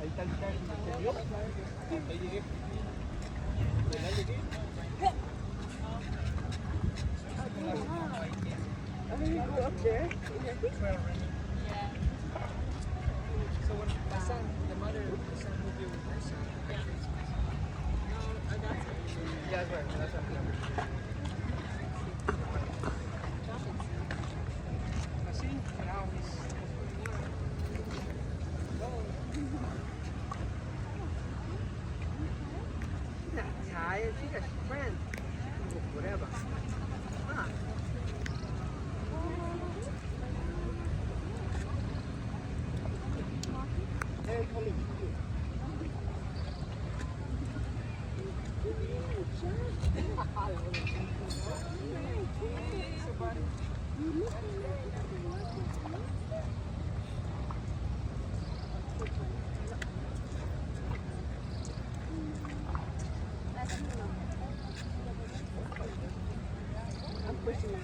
Ahí está el chat interior. Ahí llegué. Ya llegué. You go up there. Yeah. So when my son, the son moved here with my son. No, that's it. Yeah, that's right. That's right. Así, now he's. Yeah, I think that's friend. Whatever. Huh. Hey, Colin. I'm pushing it.